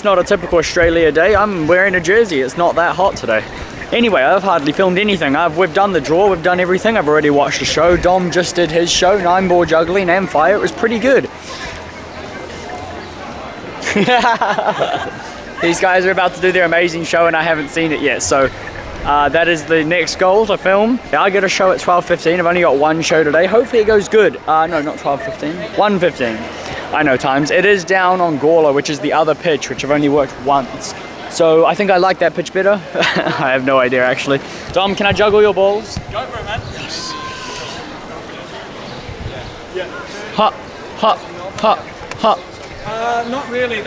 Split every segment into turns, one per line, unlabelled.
not a typical Australia day. I'm wearing a jersey. It's not that hot today. Anyway, I've hardly filmed anything. We've done the draw, we've done everything. I've already watched the show. Dom just did his show, 9-ball juggling and fire. It was pretty good. These guys are about to do their amazing show and I haven't seen it yet. So that is the next goal to film. I get a show at 12:15. I've only got one show today. Hopefully it goes good. No, not 12:15. 1:15. I know times. It is down on Gawler, which is the other pitch, which I've only worked once. So I think I like that pitch better. I have no idea actually. Dom, can I juggle your balls?
Go for it, man.
Yes. Yeah. Ha, ha, ha, ha.
Not really.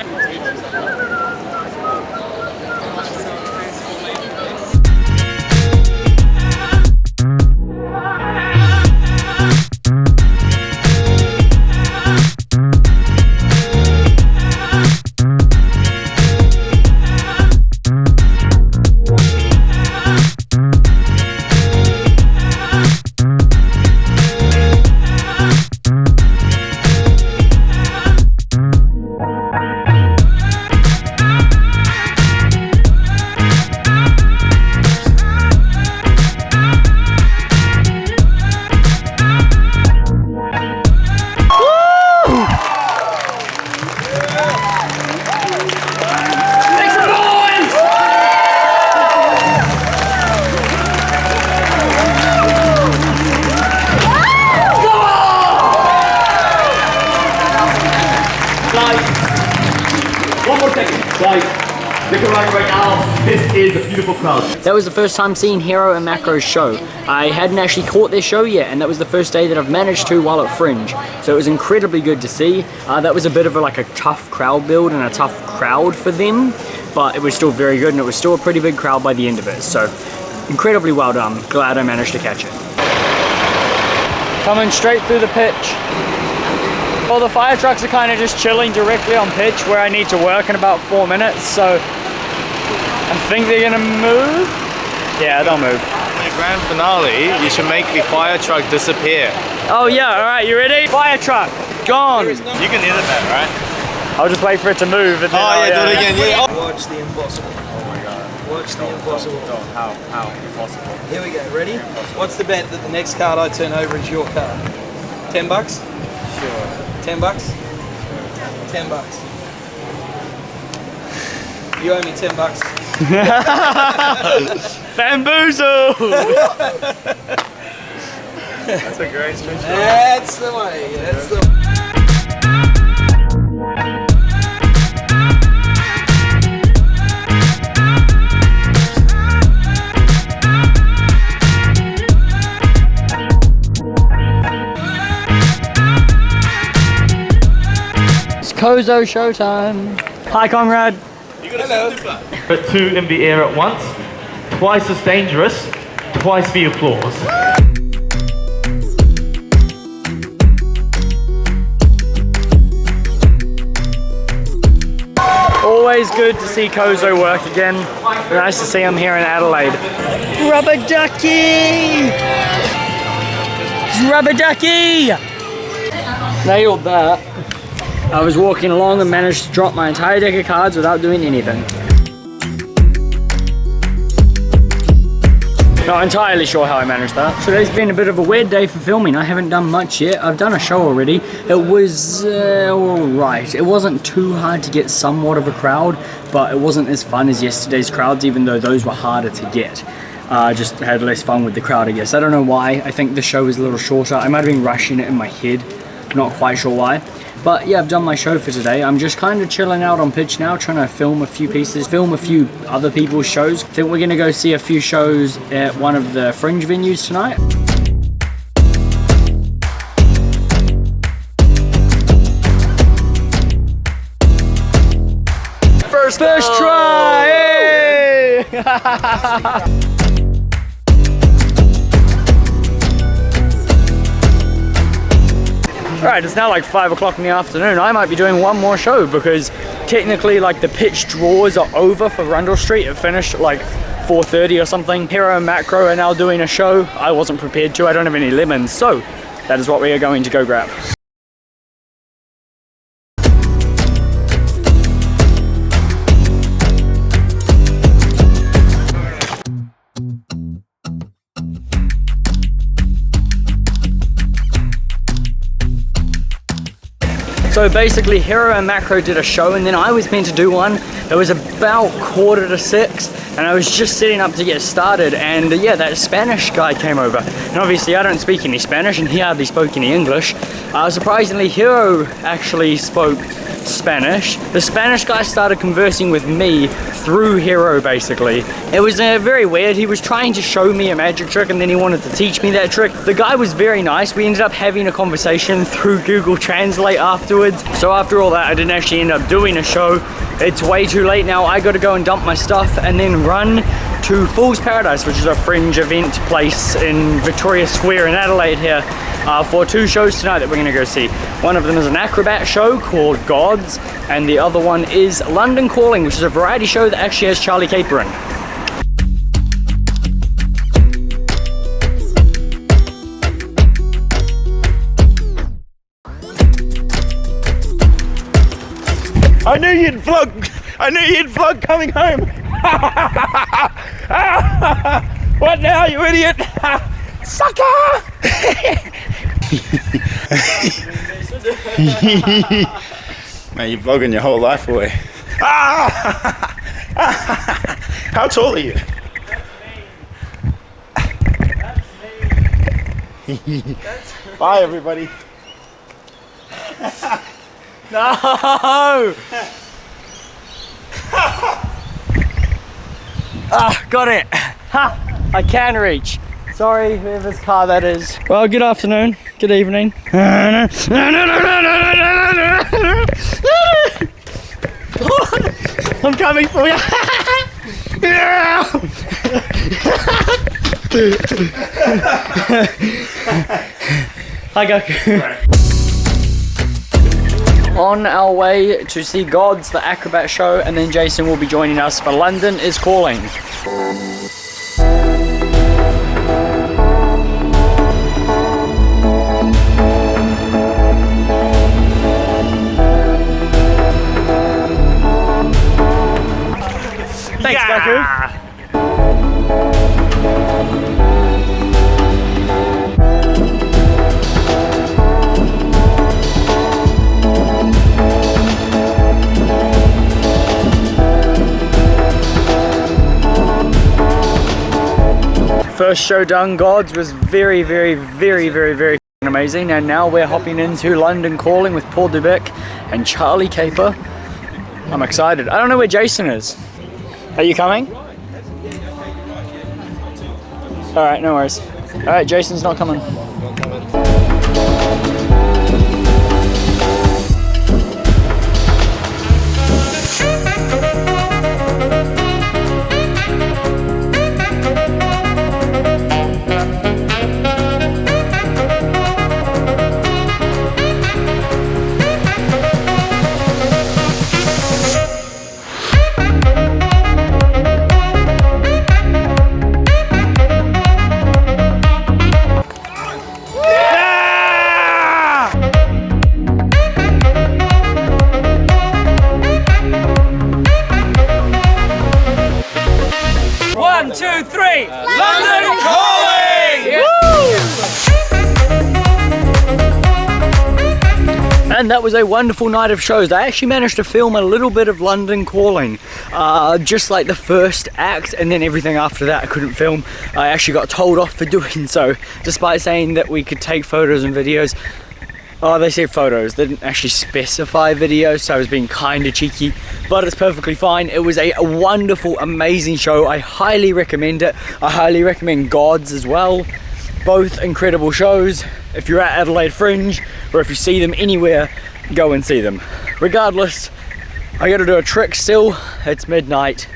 This is a beautiful crowd.
That was the first time seeing Hero and Macro's show. I hadn't actually caught their show yet, and that was the first day that I've managed to while at Fringe. So it was incredibly good to see. That was a bit of a tough crowd build and a tough crowd for them, but it was still very good, and it was still a pretty big crowd by the end of it. So incredibly well done. Glad I managed to catch it. Coming straight through the pitch. Well, the fire trucks are kind of just chilling directly on pitch where I need to work in about 4 minutes, so I think they're gonna move. Yeah, they'll move.
For the grand finale, you should make the fire truck disappear.
Oh yeah, alright, you ready? Fire truck, gone!
You can edit that, right?
I'll just wait for it to move. And then
do it again. Yeah.
Watch the impossible.
Oh my god.
Watch the impossible.
How impossible?
Here we go, ready? What's the bet that the next card I turn over is your card? 10 bucks?
Sure.
10 bucks? 10 bucks. You owe me 10 bucks.
Bamboozle!
That's a great stretch.
That's the way. That's the
It's Kozo showtime. Hi, Conrad.
Hello.
But 2 in the air at once, twice as dangerous, twice the applause.
Always good to see Kozo work again. Nice to see him here in Adelaide. Rubber ducky! Rubber ducky! Nailed that. I was walking along and managed to drop my entire deck of cards without doing anything. Not entirely sure how I managed that. Today's been a bit of a weird day for filming. I haven't done much yet. I've done a show already. It was alright. It wasn't too hard to get somewhat of a crowd, but it wasn't as fun as yesterday's crowds, even though those were harder to get. Just had less fun with the crowd, I guess. I don't know why. I think the show was a little shorter. I might have been rushing it in my head. Not quite sure why. But yeah, I've done my show for today. I'm just kind of chilling out on pitch now, trying to film a few pieces, film a few other people's shows. I think we're gonna go see a few shows at one of the Fringe venues tonight. First try! Hey! Alright, it's now like 5 o'clock in the afternoon. I might be doing one more show because technically like the pitch draws are over for Rundle Street. It finished at like 4:30 or something. Hero and Macro are now doing a show. I wasn't prepared to. I don't have any lemons, so that is what we are going to go grab. So basically Hero and Macro did a show, and then I was meant to do one. It was about 5:45 and I was just setting up to get started, and yeah, that Spanish guy came over. And obviously I don't speak any Spanish and he hardly spoke any English. Surprisingly, Hero actually spoke Spanish. The Spanish guy started conversing with me through Hero basically. It was very weird. He was trying to show me a magic trick and then he wanted to teach me that trick. The guy was very nice. We ended up having a conversation through Google Translate afterwards. So after all that, I didn't actually end up doing a show. It's way too late now. I got to go and dump my stuff and then run to Fool's Paradise, which is a Fringe event place in Victoria Square in Adelaide here, for 2 shows tonight that we're going to go see. One of them is an acrobat show called Godz, and the other one is London Calling, which is a variety show that actually has Charlie Caper in.
I knew you'd vlog coming home. What now, you idiot? Sucker!
Man, you're vlogging your whole life away. How tall are you? Bye, everybody.
No! Got it. Ha! I can reach. Sorry, whoever's car that is. Well, good afternoon. Good evening. I'm coming for you. Hi, Goku. On our way to see Godz, the acrobat show, and then Jason will be joining us for London is Calling. Thanks, Goku. First show done, Godz, was very amazing, and now we're hopping into London Calling with Paul Dubic and Charlie Caper. I'm excited. I don't know where Jason is. Are you coming? Alright, no worries. Alright, Jason's not coming.
London Calling!
And that was a wonderful night of shows. I actually managed to film a little bit of London Calling, just like the first act, and then everything after that I couldn't film. I actually got told off for doing so, despite saying that we could take photos and videos. Oh, they said photos, they didn't actually specify videos, so I was being kind of cheeky, but it's perfectly fine. It was a wonderful, amazing show. I highly recommend it. I highly recommend Godz as well. Both incredible shows. If you're at Adelaide Fringe, or if you see them anywhere, go and see them. Regardless, I gotta do a trick still. It's midnight,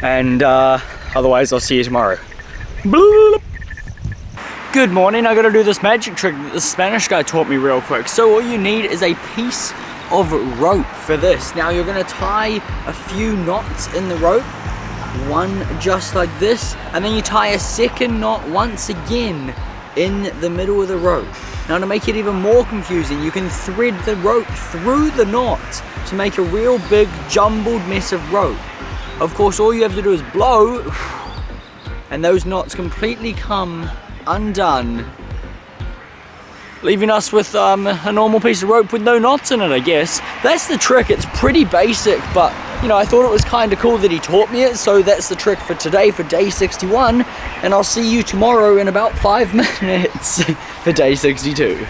and otherwise I'll see you tomorrow. Bloop. Good morning. I gotta do this magic trick that the Spanish guy taught me real quick. So all you need is a piece of rope for this. Now you're gonna tie a few knots in the rope, one just like this, and then you tie a second knot once again in the middle of the rope. Now to make it even more confusing, you can thread the rope through the knots to make a real big jumbled mess of rope. Of course, all you have to do is blow, and those knots completely come undone leaving us with a normal piece of rope with no knots in it, I guess. That's the trick. It's pretty basic, but you know, I thought it was kind of cool that he taught me it, so that's the trick for today, for day 61, and I'll see you tomorrow in about 5 minutes for day 62.